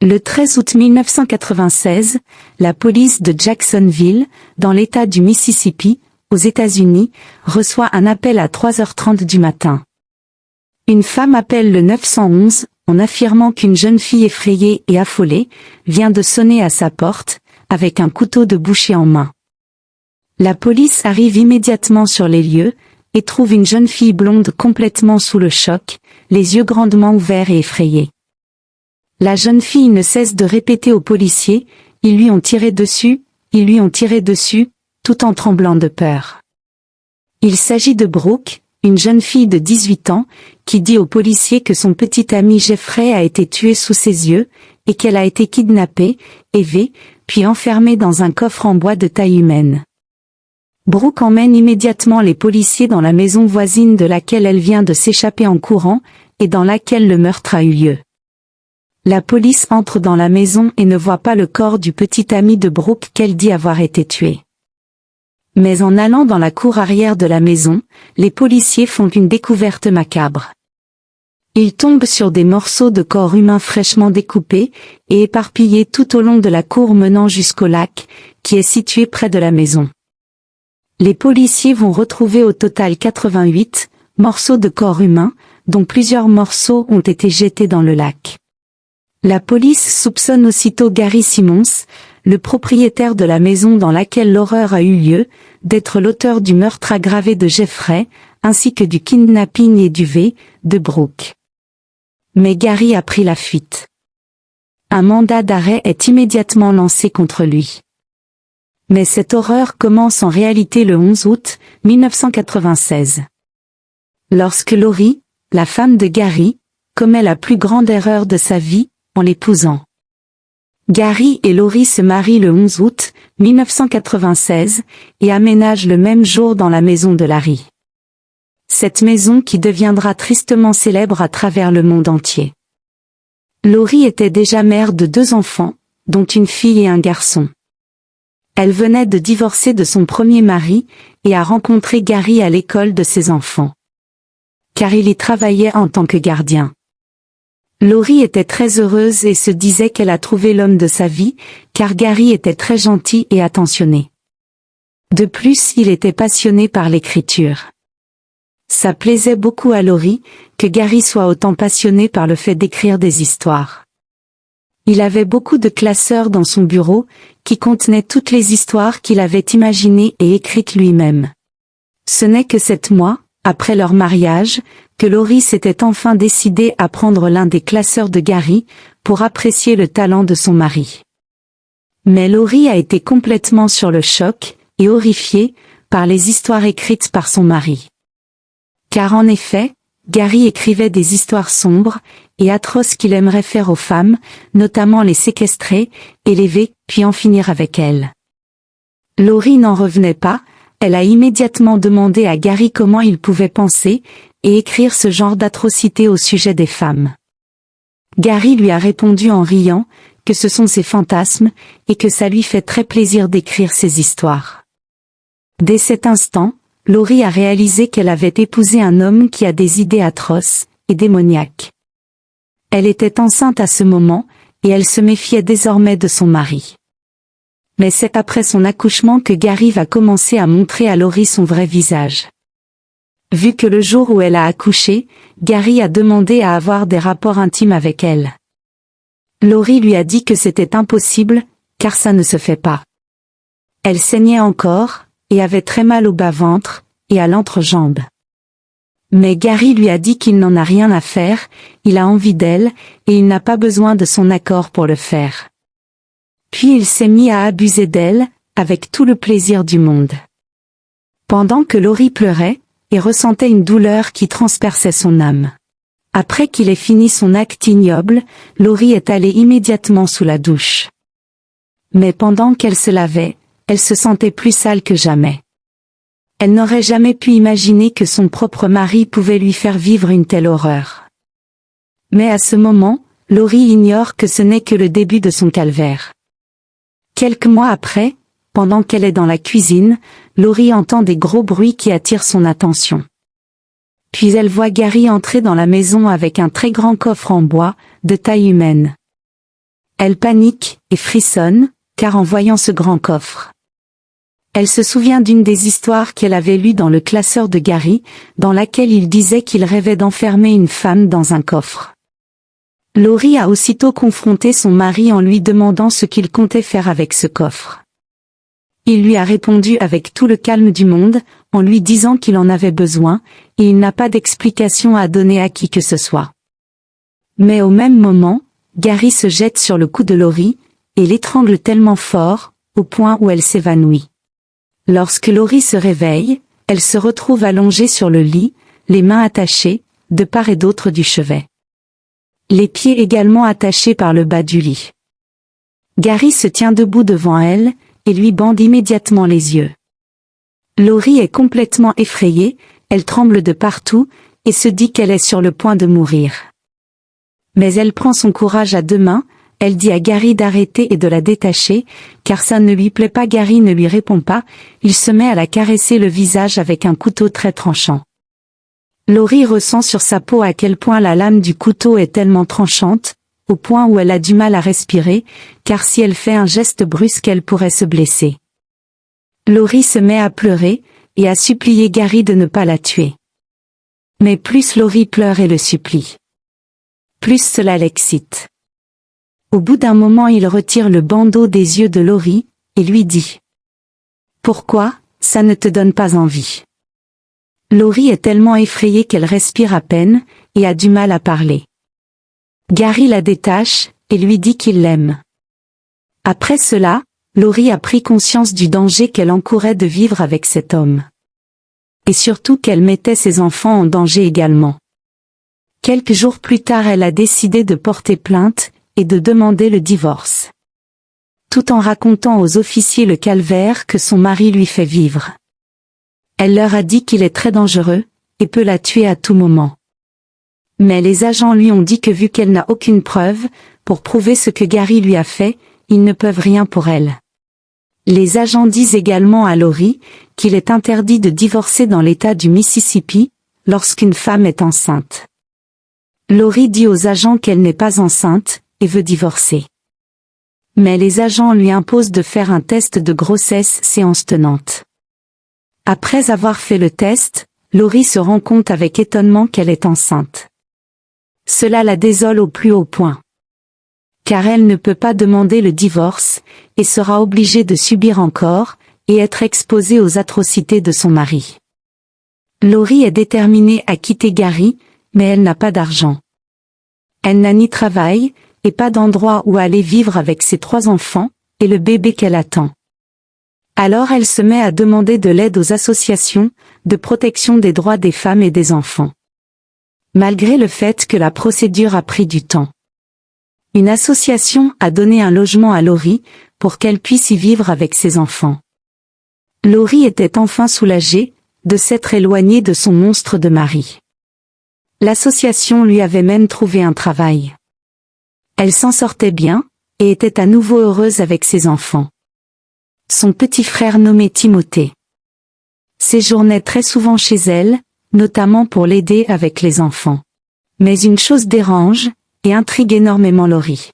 Le 13 août 1996, la police de Jacksonville, dans l'État du Mississippi, aux États-Unis, reçoit un appel à 3h30 du matin. Une femme appelle le 911, en affirmant qu'une jeune fille effrayée et affolée vient de sonner à sa porte, avec un couteau de boucher en main. La police arrive immédiatement sur les lieux, et trouve une jeune fille blonde complètement sous le choc, les yeux grandement ouverts et effrayés. La jeune fille ne cesse de répéter aux policiers, « Ils lui ont tiré dessus, ils lui ont tiré dessus », tout en tremblant de peur. Il s'agit de Brooke, une jeune fille de 18 ans, qui dit aux policiers que son petit ami Jeffrey a été tué sous ses yeux, et qu'elle a été kidnappée, élevée, puis enfermée dans un coffre en bois de taille humaine. Brooke emmène immédiatement les policiers dans la maison voisine de laquelle elle vient de s'échapper en courant, et dans laquelle le meurtre a eu lieu. La police entre dans la maison et ne voit pas le corps du petit ami de Brooke qu'elle dit avoir été tué. Mais en allant dans la cour arrière de la maison, les policiers font une découverte macabre. Ils tombent sur des morceaux de corps humain fraîchement découpés et éparpillés tout au long de la cour menant jusqu'au lac, qui est situé près de la maison. Les policiers vont retrouver au total 88 morceaux de corps humain, dont plusieurs morceaux ont été jetés dans le lac. La police soupçonne aussitôt Gary Simmons, le propriétaire de la maison dans laquelle l'horreur a eu lieu, d'être l'auteur du meurtre aggravé de Jeffrey, ainsi que du kidnapping et du viol de Brooke. Mais Gary a pris la fuite. Un mandat d'arrêt est immédiatement lancé contre lui. Mais cette horreur commence en réalité le 11 août 1996. Lorsque Lori, la femme de Gary, commet la plus grande erreur de sa vie, en l'épousant. Gary et Lori se marient le 11 août 1996 et aménagent le même jour dans la maison de Larry. Cette maison qui deviendra tristement célèbre à travers le monde entier. Lori était déjà mère de 2 enfants, dont une fille et un garçon. Elle venait de divorcer de son premier mari et a rencontré Gary à l'école de ses enfants. Car il y travaillait en tant que gardien. Lori était très heureuse et se disait qu'elle a trouvé l'homme de sa vie, car Gary était très gentil et attentionné. De plus, il était passionné par l'écriture. Ça plaisait beaucoup à Lori, que Gary soit autant passionné par le fait d'écrire des histoires. Il avait beaucoup de classeurs dans son bureau, qui contenaient toutes les histoires qu'il avait imaginées et écrites lui-même. Ce n'est que 7 mois, après leur mariage, que Lori s'était enfin décidée à prendre l'un des classeurs de Gary, pour apprécier le talent de son mari. Mais Lori a été complètement sur le choc, et horrifiée, par les histoires écrites par son mari. Car en effet, Gary écrivait des histoires sombres, et atroces qu'il aimerait faire aux femmes, notamment les séquestrer, élever, puis en finir avec elles. Lori n'en revenait pas, elle a immédiatement demandé à Gary comment il pouvait penser, et écrire ce genre d'atrocités au sujet des femmes. Gary lui a répondu en riant, que ce sont ses fantasmes, et que ça lui fait très plaisir d'écrire ces histoires. Dès cet instant, Lori a réalisé qu'elle avait épousé un homme qui a des idées atroces, et démoniaques. Elle était enceinte à ce moment, et elle se méfiait désormais de son mari. Mais c'est après son accouchement que Gary va commencer à montrer à Lori son vrai visage. Vu que le jour où elle a accouché, Gary a demandé à avoir des rapports intimes avec elle. Lori lui a dit que c'était impossible, car ça ne se fait pas. Elle saignait encore, et avait très mal au bas-ventre, et à l'entrejambe. Mais Gary lui a dit qu'il n'en a rien à faire, il a envie d'elle, et il n'a pas besoin de son accord pour le faire. Puis il s'est mis à abuser d'elle, avec tout le plaisir du monde. Pendant que Lori pleurait, et ressentait une douleur qui transperçait son âme. Après qu'il ait fini son acte ignoble, Lori est allée immédiatement sous la douche. Mais pendant qu'elle se lavait, elle se sentait plus sale que jamais. Elle n'aurait jamais pu imaginer que son propre mari pouvait lui faire vivre une telle horreur. Mais à ce moment, Lori ignore que ce n'est que le début de son calvaire. Quelques mois après, pendant qu'elle est dans la cuisine, Lori entend des gros bruits qui attirent son attention. Puis elle voit Gary entrer dans la maison avec un très grand coffre en bois, de taille humaine. Elle panique et frissonne, car en voyant ce grand coffre, elle se souvient d'une des histoires qu'elle avait lues dans le classeur de Gary, dans laquelle il disait qu'il rêvait d'enfermer une femme dans un coffre. Laurie a aussitôt confronté son mari en lui demandant ce qu'il comptait faire avec ce coffre. Il lui a répondu avec tout le calme du monde, en lui disant qu'il en avait besoin, et il n'a pas d'explication à donner à qui que ce soit. Mais au même moment, Gary se jette sur le cou de Laurie, et l'étrangle tellement fort, au point où elle s'évanouit. Lorsque Laurie se réveille, elle se retrouve allongée sur le lit, les mains attachées, de part et d'autre du chevet. Les pieds également attachés par le bas du lit. Gary se tient debout devant elle, et lui bande immédiatement les yeux. Laurie est complètement effrayée, elle tremble de partout, et se dit qu'elle est sur le point de mourir. Mais elle prend son courage à deux mains, elle dit à Gary d'arrêter et de la détacher, car ça ne lui plaît pas. Gary ne lui répond pas, il se met à la caresser le visage avec un couteau très tranchant. Laurie ressent sur sa peau à quel point la lame du couteau est tellement tranchante, au point où elle a du mal à respirer, car si elle fait un geste brusque elle pourrait se blesser. Laurie se met à pleurer, et à supplier Gary de ne pas la tuer. Mais plus Laurie pleure et le supplie, plus cela l'excite. Au bout d'un moment il retire le bandeau des yeux de Laurie, et lui dit « Pourquoi, ça ne te donne pas envie ?» Laurie est tellement effrayée qu'elle respire à peine, et a du mal à parler. Gary la détache, et lui dit qu'il l'aime. Après cela, Laurie a pris conscience du danger qu'elle encourait de vivre avec cet homme. Et surtout qu'elle mettait ses enfants en danger également. Quelques jours plus tard elle a décidé de porter plainte, et de demander le divorce. Tout en racontant aux officiers le calvaire que son mari lui fait vivre. Elle leur a dit qu'il est très dangereux, et peut la tuer à tout moment. Mais les agents lui ont dit que vu qu'elle n'a aucune preuve, pour prouver ce que Gary lui a fait, ils ne peuvent rien pour elle. Les agents disent également à Laurie, qu'il est interdit de divorcer dans l'État du Mississippi, lorsqu'une femme est enceinte. Laurie dit aux agents qu'elle n'est pas enceinte, et veut divorcer. Mais les agents lui imposent de faire un test de grossesse séance tenante. Après avoir fait le test, Laurie se rend compte avec étonnement qu'elle est enceinte. Cela la désole au plus haut point. Car elle ne peut pas demander le divorce, et sera obligée de subir encore, et être exposée aux atrocités de son mari. Laurie est déterminée à quitter Gary, mais elle n'a pas d'argent. Elle n'a ni travail, et pas d'endroit où aller vivre avec ses 3 enfants, et le bébé qu'elle attend. Alors elle se met à demander de l'aide aux associations, de protection des droits des femmes et des enfants. Malgré le fait que la procédure a pris du temps. Une association a donné un logement à Laurie, pour qu'elle puisse y vivre avec ses enfants. Laurie était enfin soulagée, de s'être éloignée de son monstre de mari. L'association lui avait même trouvé un travail. Elle s'en sortait bien, et était à nouveau heureuse avec ses enfants. Son petit frère nommé Timothée séjournait très souvent chez elle, notamment pour l'aider avec les enfants. Mais une chose dérange, et intrigue énormément Laurie.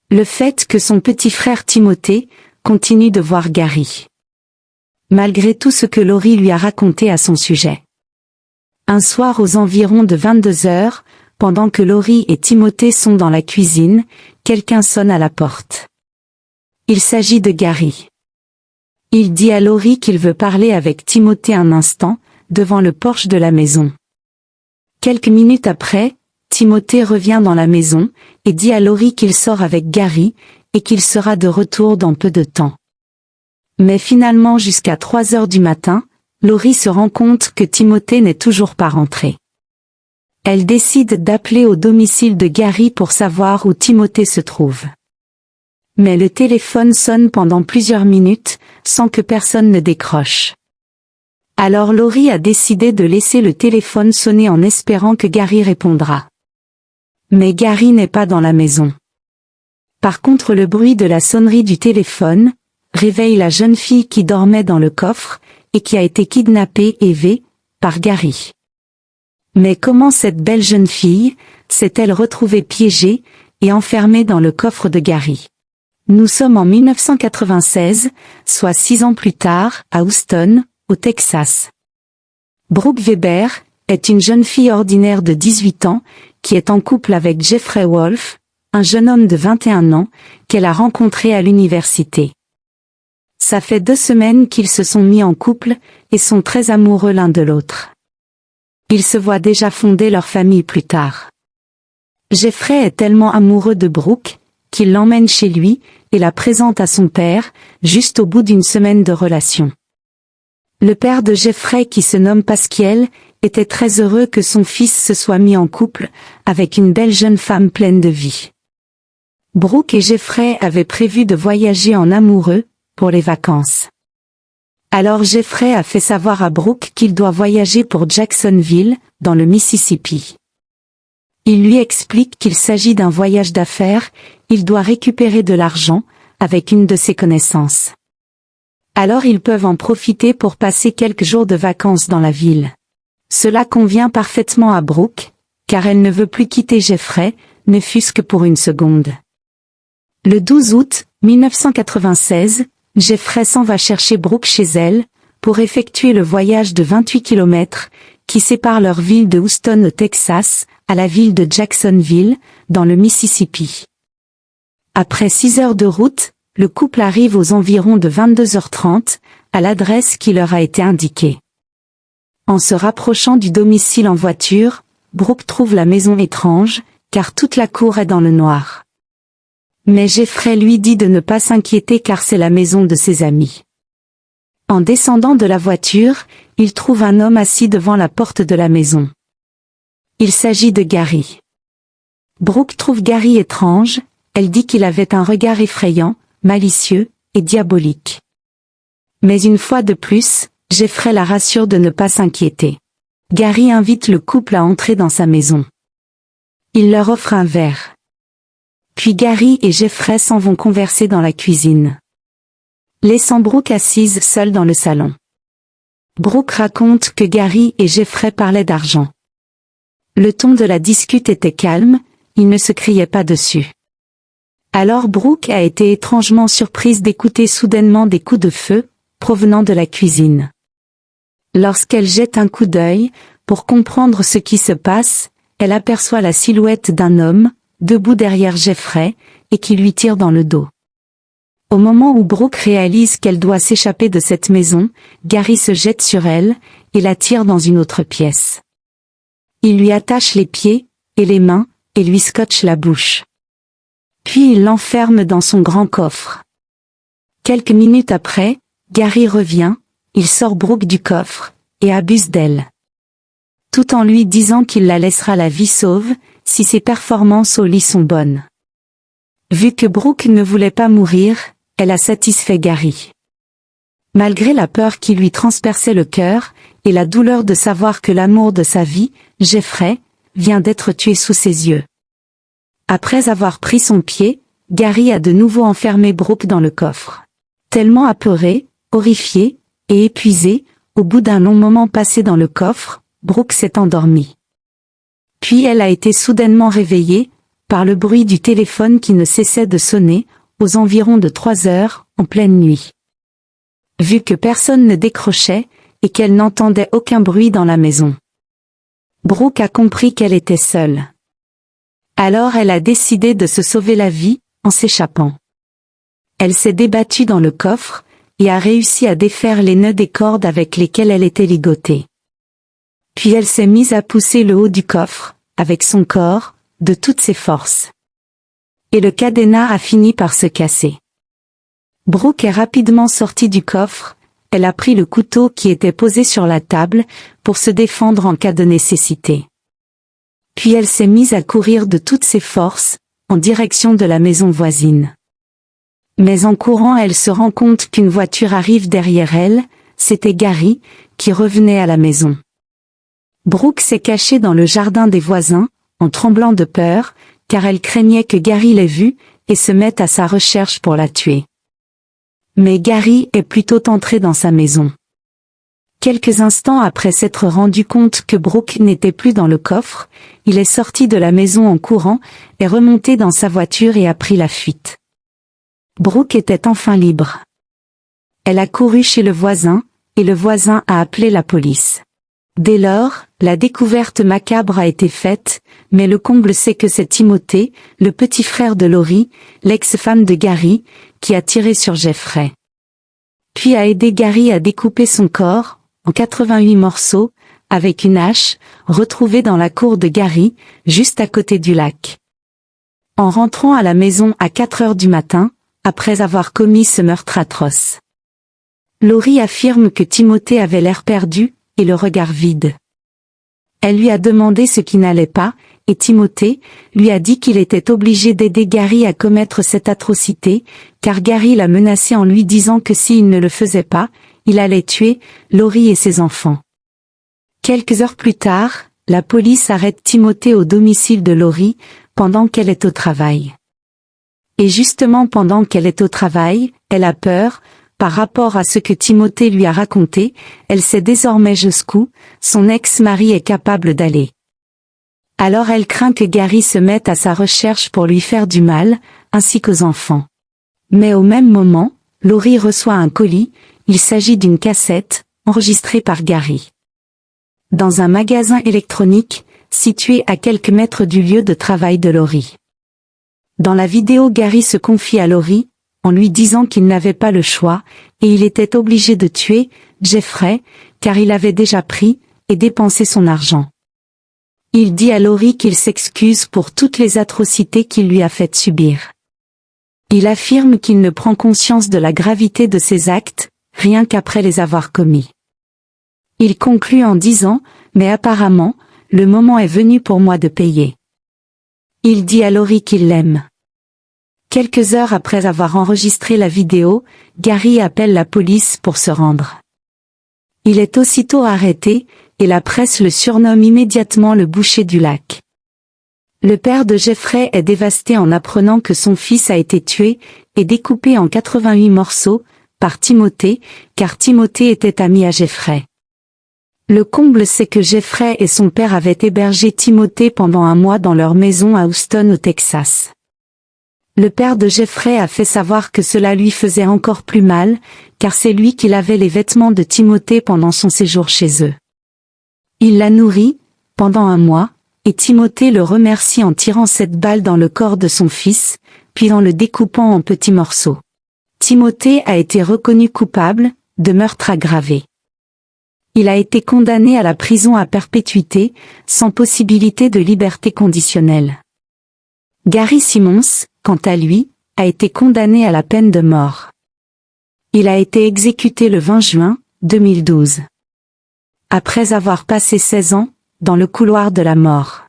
Le fait que son petit frère Timothée continue de voir Gary. Malgré tout ce que Laurie lui a raconté à son sujet. Un soir aux environs de 22 heures, pendant que Laurie et Timothée sont dans la cuisine, quelqu'un sonne à la porte. Il s'agit de Gary. Il dit à Laurie qu'il veut parler avec Timothée un instant, devant le porche de la maison. Quelques minutes après, Timothée revient dans la maison, et dit à Laurie qu'il sort avec Gary, et qu'il sera de retour dans peu de temps. Mais finalement jusqu'à 3 heures du matin, Laurie se rend compte que Timothée n'est toujours pas rentré. Elle décide d'appeler au domicile de Gary pour savoir où Timothée se trouve. Mais le téléphone sonne pendant plusieurs minutes, sans que personne ne décroche. Alors Laurie a décidé de laisser le téléphone sonner en espérant que Gary répondra. Mais Gary n'est pas dans la maison. Par contre le bruit de la sonnerie du téléphone réveille la jeune fille qui dormait dans le coffre, et qui a été kidnappée par Gary. Mais comment cette belle jeune fille s'est-elle retrouvée piégée, et enfermée dans le coffre de Gary. Nous sommes en 1996, soit 6 ans plus tard, à Houston, au Texas. Brooke Weber est une jeune fille ordinaire de 18 ans, qui est en couple avec Jeffrey Wolf, un jeune homme de 21 ans, qu'elle a rencontré à l'université. Ça fait 2 semaines qu'ils se sont mis en couple, et sont très amoureux l'un de l'autre. Ils se voient déjà fonder leur famille plus tard. Jeffrey est tellement amoureux de Brooke, qu'il l'emmène chez lui, et la présente à son père, juste au bout d'une semaine de relation. Le père de Jeffrey, qui se nomme Pasquiel, était très heureux que son fils se soit mis en couple, avec une belle jeune femme pleine de vie. Brooke et Jeffrey avaient prévu de voyager en amoureux, pour les vacances. Alors Jeffrey a fait savoir à Brooke qu'il doit voyager pour Jacksonville, dans le Mississippi. Il lui explique qu'il s'agit d'un voyage d'affaires, il doit récupérer de l'argent, avec une de ses connaissances. Alors ils peuvent en profiter pour passer quelques jours de vacances dans la ville. Cela convient parfaitement à Brooke, car elle ne veut plus quitter Jeffrey, ne fût-ce que pour une seconde. Le 12 août 1996, Jeffrey s'en va chercher Brooke chez elle, pour effectuer le voyage de 28 km, qui sépare leur ville de Houston au Texas, à la ville de Jacksonville, dans le Mississippi. Après 6 heures de route, le couple arrive aux environs de 22h30, à l'adresse qui leur a été indiquée. En se rapprochant du domicile en voiture, Brooke trouve la maison étrange, car toute la cour est dans le noir. Mais Jeffrey lui dit de ne pas s'inquiéter car c'est la maison de ses amis. En descendant de la voiture, il trouve un homme assis devant la porte de la maison. Il s'agit de Gary. Brooke trouve Gary étrange, elle dit qu'il avait un regard effrayant, malicieux, et diabolique. Mais une fois de plus, Jeffrey la rassure de ne pas s'inquiéter. Gary invite le couple à entrer dans sa maison. Il leur offre un verre. Puis Gary et Jeffrey s'en vont converser dans la cuisine, laissant Brooke assise seule dans le salon. Brooke raconte que Gary et Jeffrey parlaient d'argent. Le ton de la dispute était calme, ils ne se criaient pas dessus. Alors Brooke a été étrangement surprise d'écouter soudainement des coups de feu, provenant de la cuisine. Lorsqu'elle jette un coup d'œil, pour comprendre ce qui se passe, elle aperçoit la silhouette d'un homme, debout derrière Jeffrey, et qui lui tire dans le dos. Au moment où Brooke réalise qu'elle doit s'échapper de cette maison, Gary se jette sur elle, et la tire dans une autre pièce. Il lui attache les pieds, et les mains, et lui scotche la bouche. Puis il l'enferme dans son grand coffre. Quelques minutes après, Gary revient, il sort Brooke du coffre, et abuse d'elle. Tout en lui disant qu'il la laissera la vie sauve, si ses performances au lit sont bonnes. Vu que Brooke ne voulait pas mourir, elle a satisfait Gary. Malgré la peur qui lui transperçait le cœur, et la douleur de savoir que l'amour de sa vie, Jeffrey, vient d'être tué sous ses yeux. Après avoir pris son pied, Gary a de nouveau enfermé Brooke dans le coffre. Tellement apeurée, horrifiée, et épuisée, au bout d'un long moment passé dans le coffre, Brooke s'est endormie. Puis elle a été soudainement réveillée, par le bruit du téléphone qui ne cessait de sonner, aux environs de 3 heures, en pleine nuit. Vu que personne ne décrochait, et qu'elle n'entendait aucun bruit dans la maison, Brooke a compris qu'elle était seule. Alors elle a décidé de se sauver la vie, en s'échappant. Elle s'est débattue dans le coffre, et a réussi à défaire les nœuds des cordes avec lesquelles elle était ligotée. Puis elle s'est mise à pousser le haut du coffre, avec son corps, de toutes ses forces. Et le cadenas a fini par se casser. Brooke est rapidement sortie du coffre, elle a pris le couteau qui était posé sur la table, pour se défendre en cas de nécessité. Puis elle s'est mise à courir de toutes ses forces, en direction de la maison voisine. Mais en courant elle se rend compte qu'une voiture arrive derrière elle, c'était Gary, qui revenait à la maison. Brooke s'est cachée dans le jardin des voisins, en tremblant de peur, car elle craignait que Gary l'ait vue, et se mette à sa recherche pour la tuer. Mais Gary est plutôt entré dans sa maison. Quelques instants après s'être rendu compte que Brooke n'était plus dans le coffre, il est sorti de la maison en courant, est remonté dans sa voiture et a pris la fuite. Brooke était enfin libre. Elle a couru chez le voisin, et le voisin a appelé la police. Dès lors, la découverte macabre a été faite, mais le comble c'est que c'est Timothée, le petit frère de Lori, l'ex-femme de Gary, qui a tiré sur Jeffrey. Puis a aidé Gary à découper son corps, en 88 morceaux, avec une hache, retrouvée dans la cour de Gary, juste à côté du lac. En rentrant à la maison à 4 heures du matin, après avoir commis ce meurtre atroce. Lori affirme que Timothée avait l'air perdu, et le regard vide. Elle lui a demandé ce qui n'allait pas, et Timothée lui a dit qu'il était obligé d'aider Gary à commettre cette atrocité, car Gary l'a menacé en lui disant que s'il ne le faisait pas, il allait tuer Lori et ses enfants. Quelques heures plus tard, la police arrête Timothée au domicile de Lori, pendant qu'elle est au travail. Et justement pendant qu'elle est au travail, elle a peur, par rapport à ce que Timothée lui a raconté, elle sait désormais jusqu'où son ex-mari est capable d'aller. Alors elle craint que Gary se mette à sa recherche pour lui faire du mal, ainsi qu'aux enfants. Mais au même moment, Lori reçoit un colis, il s'agit d'une cassette, enregistrée par Gary. Dans un magasin électronique, situé à quelques mètres du lieu de travail de Lori. Dans la vidéo, Gary se confie à Lori, en lui disant qu'il n'avait pas le choix, et il était obligé de tuer Jeffrey, car il avait déjà pris et dépensé son argent. Il dit à Lori qu'il s'excuse pour toutes les atrocités qu'il lui a faites subir. Il affirme qu'il ne prend conscience de la gravité de ses actes, rien qu'après les avoir commis. Il conclut en disant, mais apparemment, le moment est venu pour moi de payer. Il dit à Lori qu'il l'aime. Quelques heures après avoir enregistré la vidéo, Gary appelle la police pour se rendre. Il est aussitôt arrêté, et la presse le surnomme immédiatement le boucher du lac. Le père de Jeffrey est dévasté en apprenant que son fils a été tué, et découpé en 88 morceaux, par Timothée, car Timothée était ami à Jeffrey. Le comble c'est que Jeffrey et son père avaient hébergé Timothée pendant un mois dans leur maison à Houston au Texas. Le père de Jeffrey a fait savoir que cela lui faisait encore plus mal, car c'est lui qui lavait les vêtements de Timothée pendant son séjour chez eux. Il l'a nourri, pendant un mois, et Timothée le remercie en tirant cette balle dans le corps de son fils, puis en le découpant en petits morceaux. Timothée a été reconnu coupable de meurtre aggravé. Il a été condamné à la prison à perpétuité, sans possibilité de liberté conditionnelle. Gary Simmons, quant à lui, a été condamné à la peine de mort. Il a été exécuté le 20 juin 2012. Après avoir passé 16 ans dans le couloir de la mort.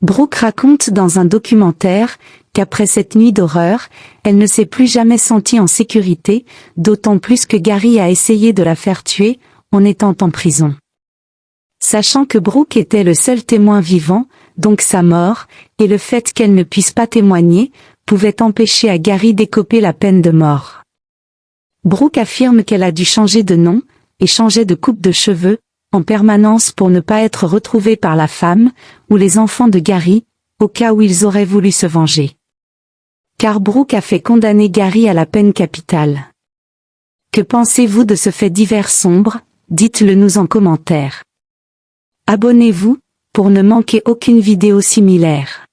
Brooke raconte dans un documentaire qu'après cette nuit d'horreur, elle ne s'est plus jamais sentie en sécurité, d'autant plus que Gary a essayé de la faire tuer en étant en prison. Sachant que Brooke était le seul témoin vivant, donc sa mort, et le fait qu'elle ne puisse pas témoigner, pouvait empêcher à Gary d'écoper la peine de mort. Brooke affirme qu'elle a dû changer de nom, et changer de coupe de cheveux, en permanence pour ne pas être retrouvée par la femme, ou les enfants de Gary, au cas où ils auraient voulu se venger. Car Brooke a fait condamner Gary à la peine capitale. Que pensez-vous de ce fait divers sombre? Dites-le nous en commentaire. Abonnez-vous, pour ne manquer aucune vidéo similaire.